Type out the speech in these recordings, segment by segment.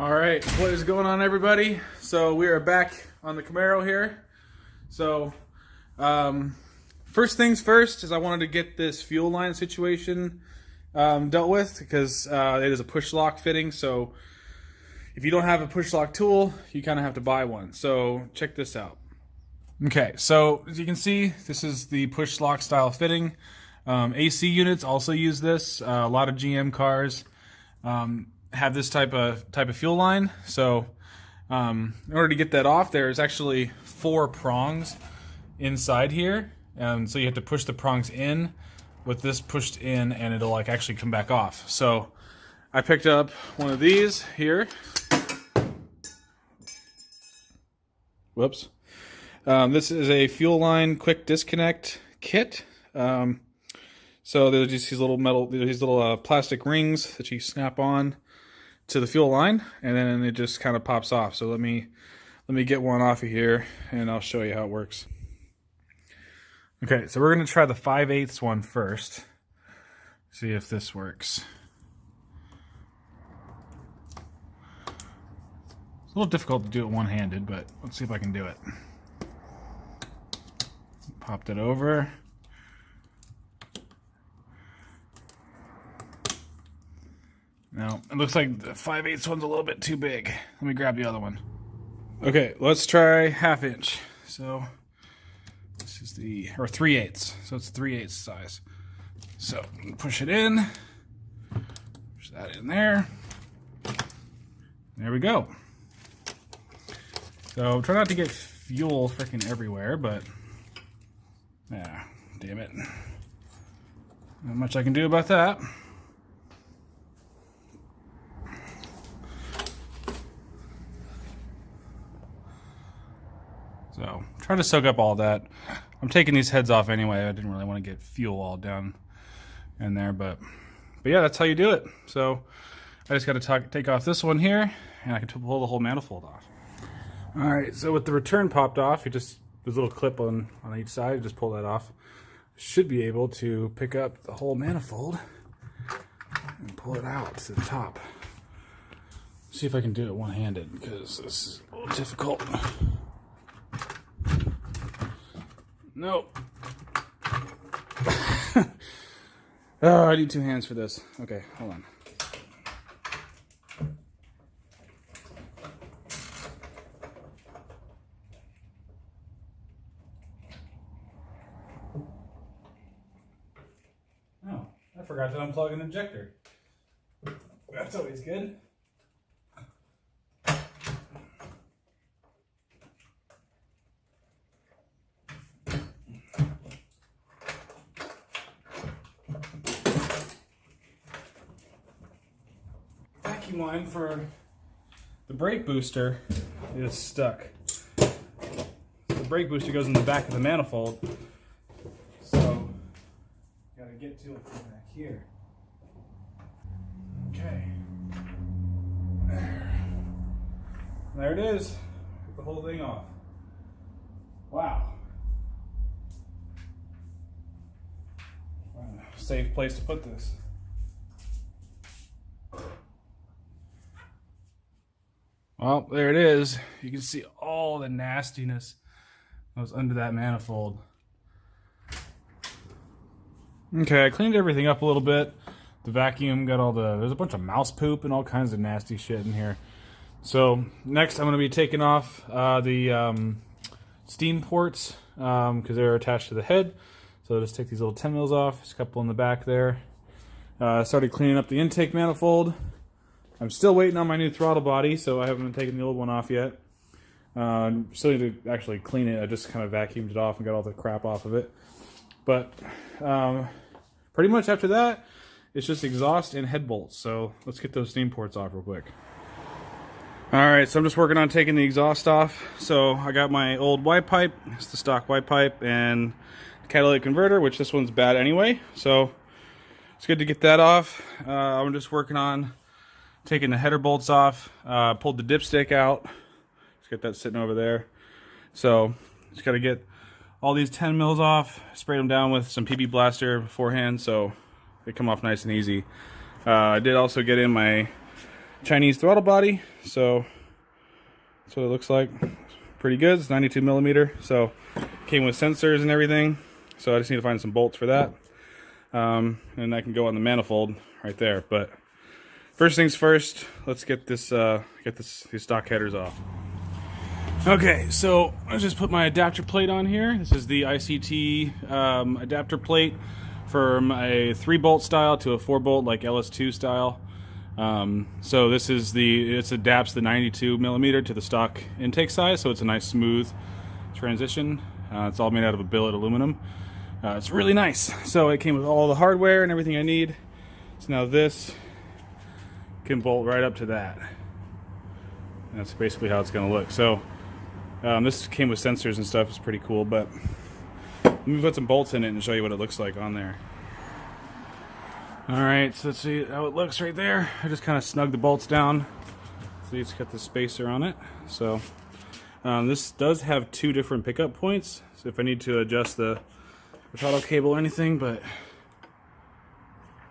All right, what is going on, everybody? So we are back on the Camaro here. So first things first is I wanted to get this fuel line situation dealt with because it is a push lock fitting. So if you don't have a push lock tool, you kind of have to buy one. So check this out. Okay, so as you can see, this is the push lock style fitting. AC units also use this. A lot of GM cars have this type of fuel line. So in order to get that off, there's actually 4 prongs inside here. So you have to push the prongs in with this pushed in, and it'll like actually come back off. So I picked up one of these here. Whoops. This is a fuel line quick disconnect kit. So there's just these little plastic rings that you snap on to the fuel line, and then it just kind of pops off. So let me get one off of here, and I'll show you how it works. Okay, so we're going to try the 5/8 one first. See if this works. It's a little difficult to do it one-handed, but let's see if I can do it. Popped it over. Now, it looks like the 5/8 one's a little bit too big. Let me grab the other one. Okay, let's try 1/2 inch. So, this is or 3/8. So it's 3/8 size. So, push it in. Push that in there. There we go. So, try not to get fuel freaking everywhere, but yeah, damn it. Not much I can do about that. So, try to soak up all that. I'm taking these heads off anyway. I didn't really want to get fuel all down in there, but yeah, that's how you do it. So, I just got to take off this one here, and I can pull the whole manifold off. All right, so with the return popped off, there's a little clip on each side. You just pull that off. Should be able to pick up the whole manifold and pull it out to the top. See if I can do it one-handed, because this is a little difficult. Nope. Oh, I need 2 hands for this. Okay, hold on. Oh, I forgot to unplug an injector. That's always good. Vacuum line for the brake booster is stuck. The brake booster goes in the back of the manifold, so gotta get to it from back here. Okay, there it is. Took the whole thing off. Wow. Find a safe place to put this. Well, there it is. You can see all the nastiness that was under that manifold. Okay, I cleaned everything up a little bit. The vacuum got there's a bunch of mouse poop and all kinds of nasty shit in here. So next I'm going to be taking off the steam ports because they're attached to the head. So I'll just take these little 10 mils off. There's a couple in the back there. Started cleaning up the intake manifold. I'm still waiting on my new throttle body, so I haven't taken the old one off yet. Still need to actually clean it. I just kind of vacuumed it off and got all the crap off of it. But pretty much after that, it's just exhaust and head bolts. So let's get those steam ports off real quick. Alright, so I'm just working on taking the exhaust off. So I got my old wipe pipe. It's the stock wipe pipe and catalytic converter, which this one's bad anyway. So it's good to get that off. I'm just working on taking the header bolts off, pulled the dipstick out. Let's get that sitting over there. So just got to get all these 10 mils off, sprayed them down with some PB Blaster beforehand so they come off nice and easy. I did also get in my Chinese throttle body, so that's what it looks like. Pretty good. It's 92 millimeter, so came with sensors and everything. So I just need to find some bolts for that, and I can go on the manifold right there. But first things first, let's get these stock headers off. Okay, so I just put my adapter plate on here. This is the ICT adapter plate from a 3-bolt style to a 4-bolt, like LS2 style. So this is it adapts the 92 millimeter to the stock intake size, so it's a nice smooth transition. It's all made out of a billet aluminum. It's really nice. So it came with all the hardware and everything I need. So now this can bolt right up to that. And that's basically how it's going to look. So this came with sensors and stuff. It's pretty cool, but let me put some bolts in it and show you what it looks like on there. Alright, so let's see how it looks right there. I just kind of snug the bolts down. See, it's got the spacer on it. So this does have 2 different pickup points. So if I need to adjust the throttle cable or anything, but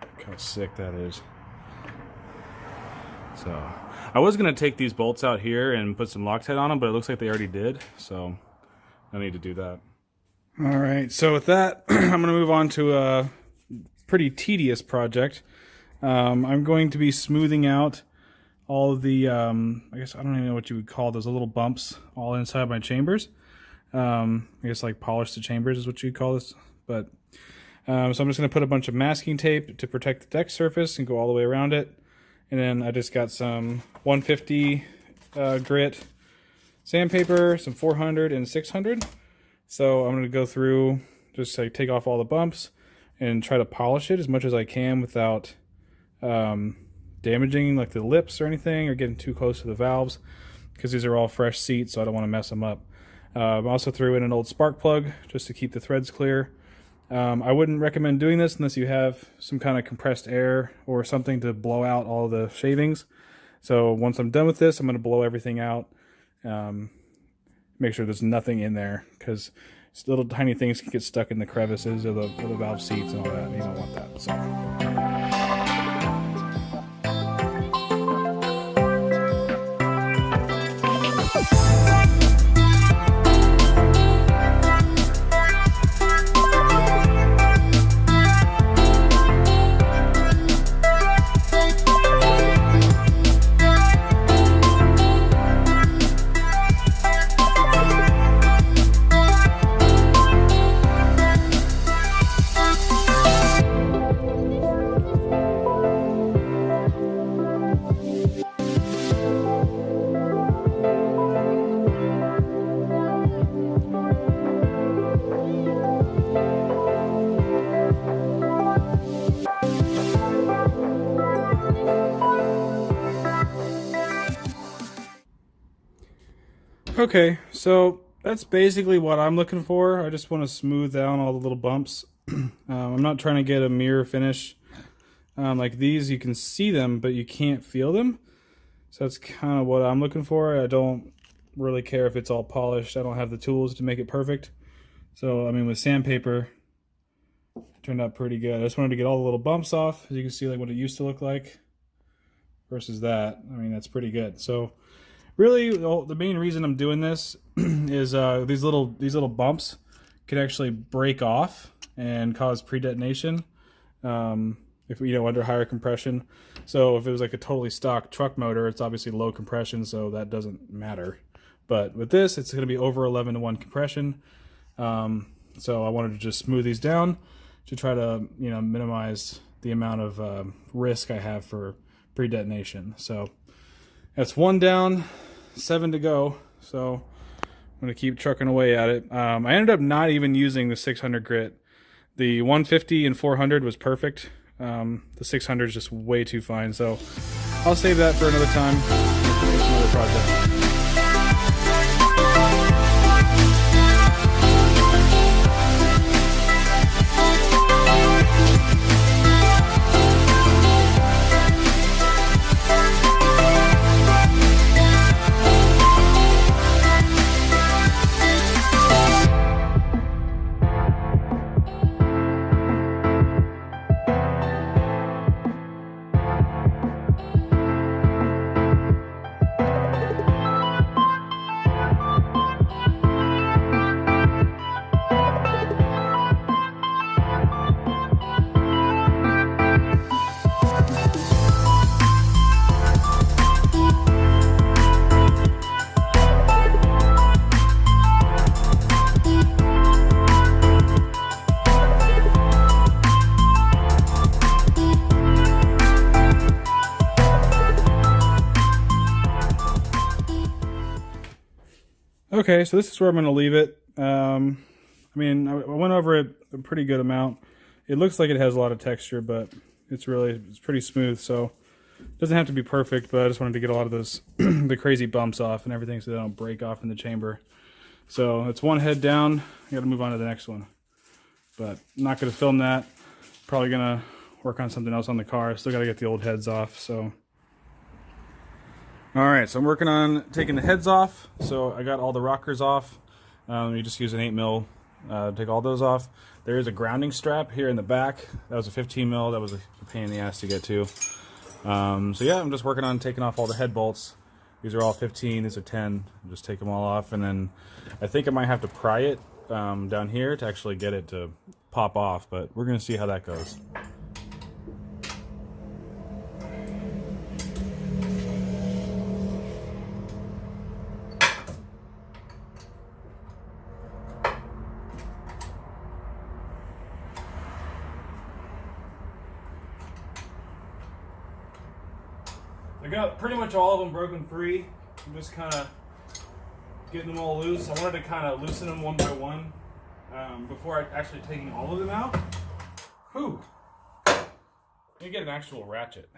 look how sick that is. So I was going to take these bolts out here and put some Loctite on them, but it looks like they already did, so I need to do that. Alright, so with that, I'm going to move on to a pretty tedious project. I'm going to be smoothing out all of the, I guess I don't even know what you would call those little bumps all inside my chambers. I guess like polish the chambers is what you'd call this. But so I'm just going to put a bunch of masking tape to protect the deck surface and go all the way around it. And then I just got some 150 grit sandpaper, some 400 and 600. So I'm going to go through, just like take off all the bumps and try to polish it as much as I can without damaging like the lips or anything or getting too close to the valves, because these are all fresh seats, so I don't want to mess them up. I also threw in an old spark plug just to keep the threads clear. I wouldn't recommend doing this unless you have some kind of compressed air or something to blow out all the shavings. So once I'm done with this, I'm going to blow everything out. Make sure there's nothing in there, because little tiny things can get stuck in the crevices of the valve seats and all that, and you don't want that. So. Okay, so that's basically what I'm looking for. I just want to smooth down all the little bumps. I'm not trying to get a mirror finish. Like these, you can see them, but you can't feel them. So that's kind of what I'm looking for. I don't really care if it's all polished. I don't have the tools to make it perfect. So, I mean, with sandpaper, it turned out pretty good. I just wanted to get all the little bumps off, as you can see, like what it used to look like versus that. I mean, that's pretty good. So really, the main reason I'm doing this is these little bumps can actually break off and cause pre-detonation if under higher compression. So if it was like a totally stock truck motor, it's obviously low compression, so that doesn't matter. But with this, it's going to be over 11-to-1 compression. So I wanted to just smooth these down to try to minimize the amount of risk I have for pre-detonation. So that's 1 down, 7 to go. So I'm going to keep trucking away at it. I ended up not even using the 600 grit. The 150 and 400 was perfect. The 600 is just way too fine. So I'll save that for another time. Another project. Okay, so this is where I'm going to leave it. I mean, I went over it a pretty good amount. It looks like it has a lot of texture, but it's pretty smooth, so it doesn't have to be perfect, but I just wanted to get a lot of those the crazy bumps off and everything so they don't break off in the chamber. So it's one head down. I got to move on to the next one. But I'm not going to film that. Probably going to work on something else on the car. Still got to get the old heads off, so. Alright, so I'm working on taking the heads off. So I got all the rockers off. You just use an 8mm to take all those off. There is a grounding strap here in the back. That was a 15mm. That was a pain in the ass to get to. So yeah, I'm just working on taking off all the head bolts. These are all 15, these are 10. I'll just take them all off, and then I think I might have to pry it down here to actually get it to pop off, but we're gonna see how that goes. I got pretty much all of them broken free. I'm just kind of getting them all loose. I wanted to kind of loosen them one by one before actually taking all of them out. Whew. Let me get an actual ratchet.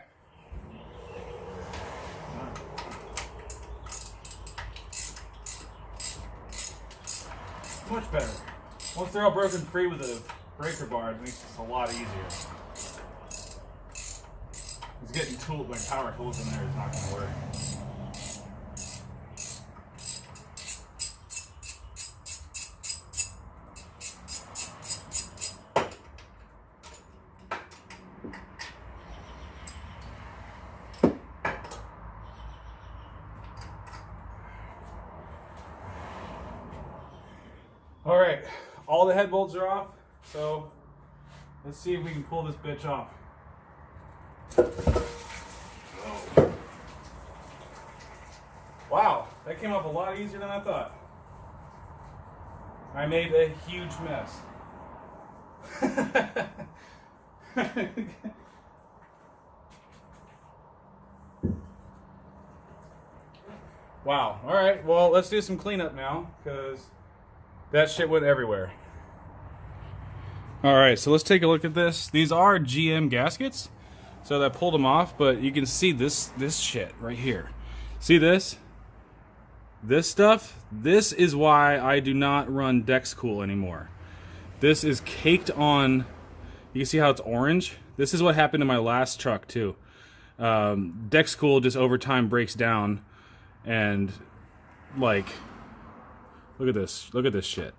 Much better. Once they're all broken free with a breaker bar, it makes this a lot easier. It's getting tool, like power tools in there is not going to work. All right, all the head bolts are off, so let's see if we can pull this bitch off. Wow, that came off a lot easier than I thought. I made a huge mess. Wow, alright, well, let's do some cleanup now, because that shit went everywhere. Alright, so let's take a look at this. These are GM gaskets, so that pulled them off, but you can see this shit right here. See this? This stuff, this is why I do not run Dexcool anymore. This is caked on, you can see how it's orange? This is what happened to my last truck too. Dexcool just over time breaks down, and like, look at this shit.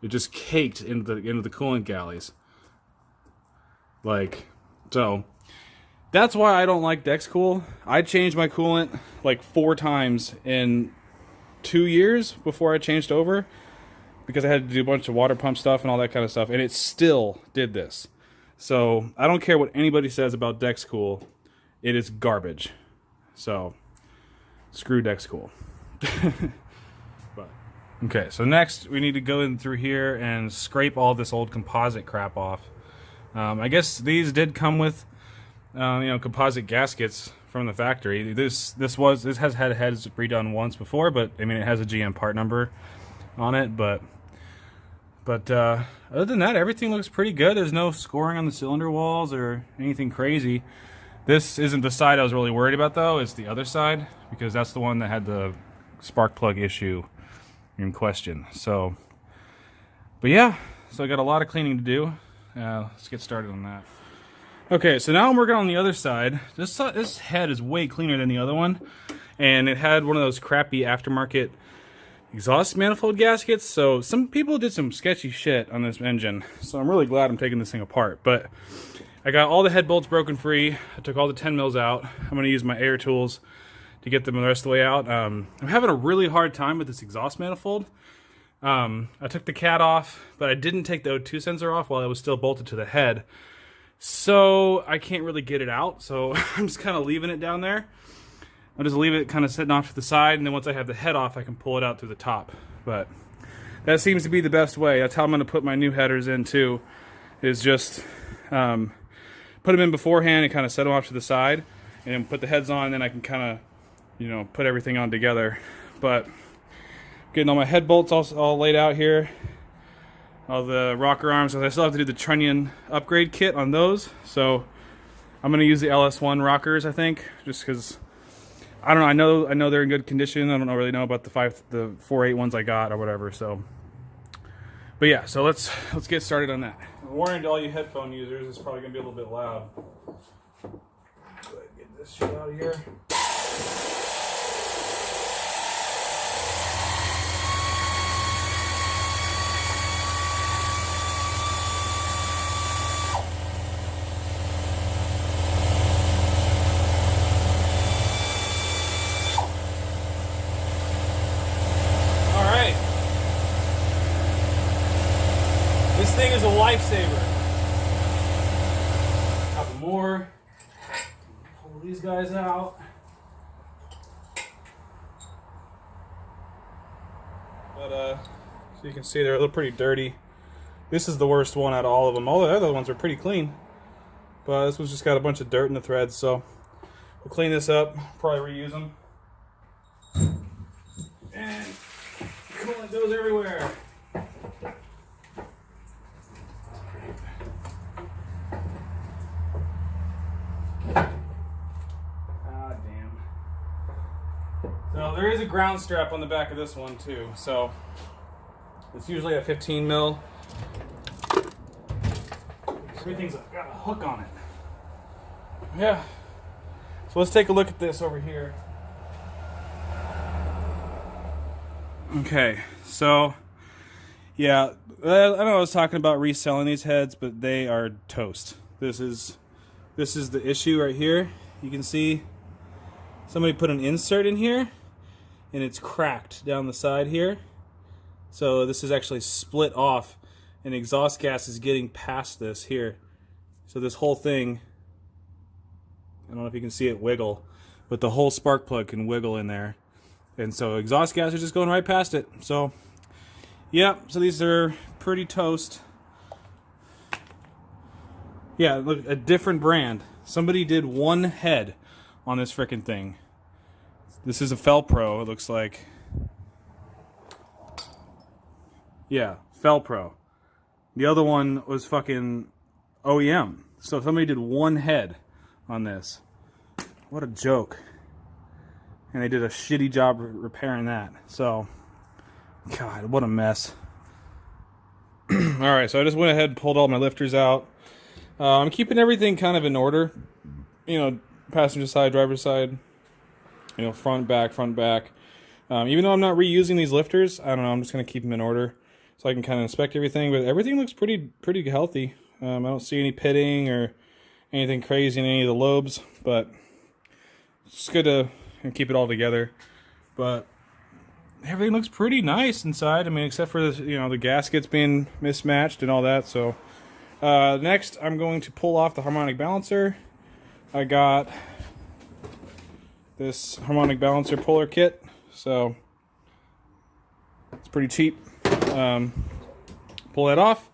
It just caked into the coolant galleys. Like, so that's why I don't like Dexcool. I changed my coolant like 4 times in 2 years before I changed over, because I had to do a bunch of water pump stuff and all that kind of stuff, and it still did this. So I don't care what anybody says about Dexcool, it is garbage. So screw Dexcool. But okay, so next we need to go in through here and scrape all this old composite crap off. I guess these did come with composite gaskets from the factory. This has had heads redone once before, but I mean it has a GM part number on it. But other than that, everything looks pretty good. There's no scoring on the cylinder walls or anything crazy. This isn't the side I was really worried about though. It's the other side, because that's the one that had the spark plug issue in question. So, but yeah, so I got a lot of cleaning to do. Let's get started on that. Okay, so now I'm working on the other side. This head is way cleaner than the other one, and it had one of those crappy aftermarket exhaust manifold gaskets, so some people did some sketchy shit on this engine, so I'm really glad I'm taking this thing apart. But I got all the head bolts broken free. I took all the 10 mils out. I'm going to use my air tools to get them the rest of the way out. I'm having a really hard time with this exhaust manifold. I took the cat off, but I didn't take the O2 sensor off while it was still bolted to the head. So I can't really get it out, so I'm just kind of leaving it down there. I'll just leave it kind of sitting off to the side, and then once I have the head off, I can pull it out through the top. But that seems to be the best way. That's how I'm going to put my new headers in too, is just put them in beforehand and kind of set them off to the side, and then put the heads on, and then I can kind of, put everything on together. But Getting all my head bolts all laid out here. All the rocker arms. I still have to do the Trunion upgrade kit on those. So I'm going to use the LS1 rockers, I think, just because I don't know. I know they're in good condition. I don't really know about the 4.8 ones I got or whatever. So, but yeah, so let's get started on that. Warning to all you headphone users, it's probably going to be a little bit loud. Go ahead and get this shit out of here. This thing is a lifesaver. A couple more. Pull these guys out. But so you can see they're pretty dirty. This is the worst one out of all of them. All the other ones are pretty clean, but this one's just got a bunch of dirt in the threads. So we'll clean this up. Probably reuse them. And coolant goes everywhere. So there is a ground strap on the back of this one too. So it's usually a 15 mil. Everything's got a hook on it. Yeah. So let's take a look at this over here. Okay, so yeah, I know I was talking about reselling these heads, but they are toast. This is the issue right here. You can see somebody put an insert in here, and it's cracked down the side here. So this is actually split off, and exhaust gas is getting past this here. So this whole thing, I don't know if you can see it wiggle, but the whole spark plug can wiggle in there. And so exhaust gas is just going right past it. So, yeah, so these are pretty toast. Yeah, look, a different brand. Somebody did one head on this frickin' thing. This is a Felpro, it looks like. Yeah, Felpro. The other one was fucking OEM. So somebody did one head on this. What a joke. And they did a shitty job repairing that. So, God, what a mess. Alright, so I just went ahead and pulled all my lifters out. I'm keeping everything kind of in order. You know, passenger side, driver's side. You know, front, back. Even though I'm not reusing these lifters, I don't know, I'm just going to keep them in order so I can kind of inspect everything. But everything looks pretty healthy. I don't see any pitting or anything crazy in any of the lobes. But it's good to keep it all together. But everything looks pretty nice inside. I mean, except for the, you know, the gaskets being mismatched and all that. So next, I'm going to pull off the harmonic balancer. I got this harmonic balancer puller kit, so it's pretty cheap. Pull that off,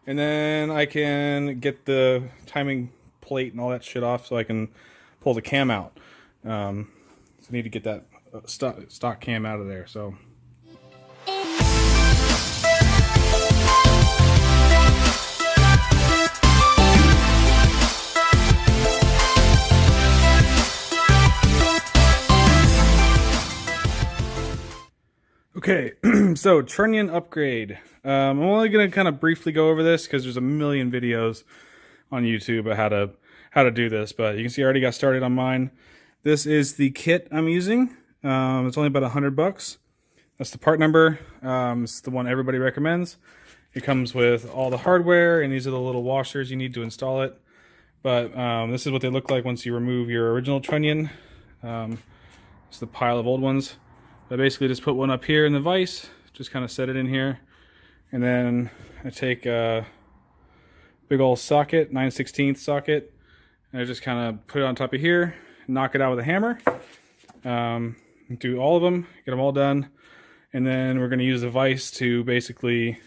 and then I can get the timing plate and all that shit off, so I can pull the cam out. So I need to get that stock cam out of there. So. Okay, so Trunion upgrade. I'm only going to kind of briefly go over this because there's a million videos on YouTube about how to do this, but you can see I already got started on mine. This is the kit I'm using. It's only about $100. That's the part number. It's the one everybody recommends. It comes with all the hardware, and these are the little washers you need to install it. But this is what they look like once you remove your original Trunion. It's the pile of old ones. I basically just put one up here in the vise, just kind of set it in here, and then I take a big old socket, 9/16 socket, and I just kind of put it on top of here, knock it out with a hammer, do all of them, get them all done, and then we're going to use the vise to basically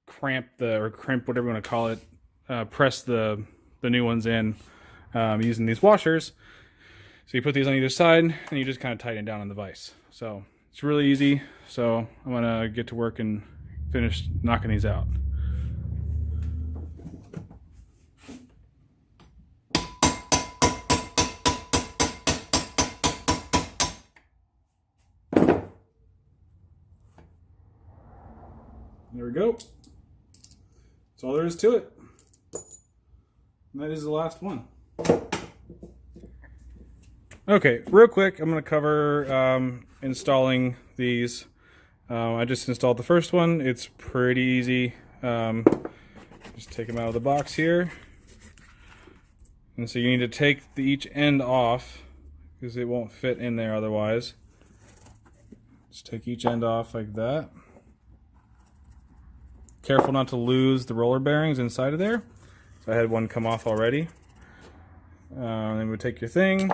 crimp whatever you want to call it, press the new ones in using these washers. So you put these on either side, and you just kind of tighten down on the vise. So It's really easy, so I'm gonna get to work and finish knocking these out. There we go. That's all there is to it. And that is the last one. Okay, real quick, I'm going to cover installing these. I just installed the first one. It's pretty easy. Just take them out of the box here. And so you need to take each end off because it won't fit in there otherwise. Just take each end off like that. Careful not to lose the roller bearings inside of there. So I had one come off already. Then we take your thing.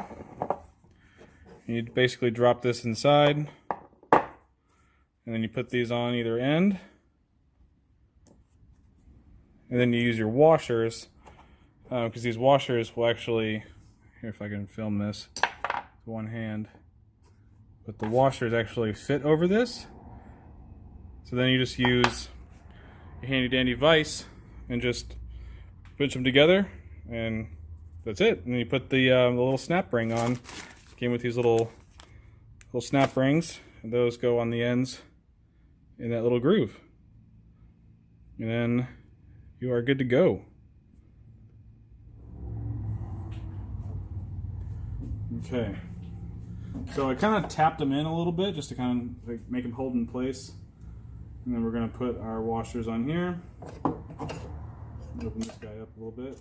You basically drop this inside. And then you put these on either end. And then you use your washers. Because these washers will actually... Here, if I can film this with one hand. But the washers actually fit over this. So then you just use your handy dandy vise and just pinch them together, and that's it. And then you put the little snap ring on. It came with these little snap rings, and those go on the ends in that little groove. And then you are good to go. Okay. So I kind of tapped them in a little bit just to kind of like make them hold in place. And then we're going to put our washers on here. Open this guy up a little bit.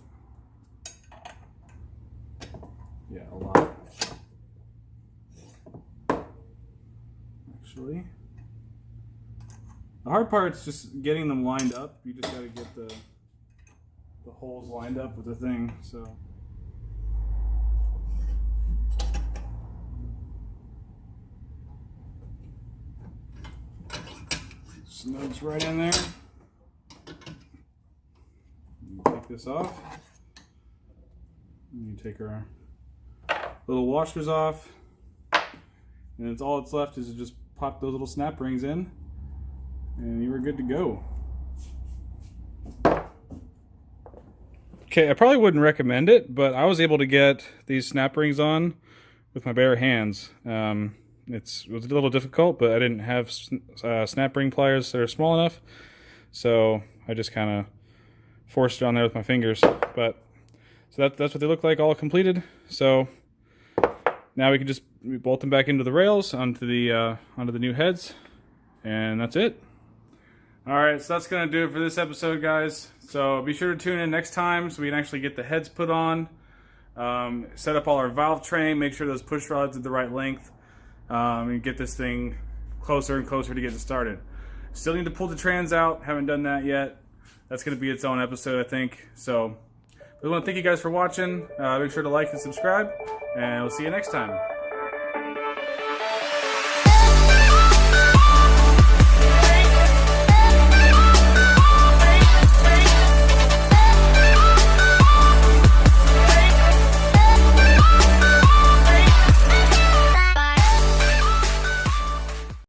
Yeah, a lot. Actually. The hard part is just getting them lined up. You just got to get the holes lined up with the thing. So. Nugs right in there. Take this off. And you take our little washers off, and it's all that's left is to just pop those little snap rings in, and you were good to go. Okay, I probably wouldn't recommend it, but I was able to get these snap rings on with my bare hands. It was a little difficult, but I didn't have snap ring pliers that are small enough, so I just kind of forced it on there with my fingers. But so that's what they look like, all completed. So now we can just bolt them back into the rails onto the new heads, and that's it. All right, so that's gonna do it for this episode, guys. So be sure to tune in next time so we can actually get the heads put on, set up all our valve train, make sure those push rods are the right length. And get this thing closer and closer to getting started. Still need to pull the trans out. Haven't done that yet. That's going to be its own episode, I think. So I want to thank you guys for watching. Make sure to like and subscribe, and we'll see you next time.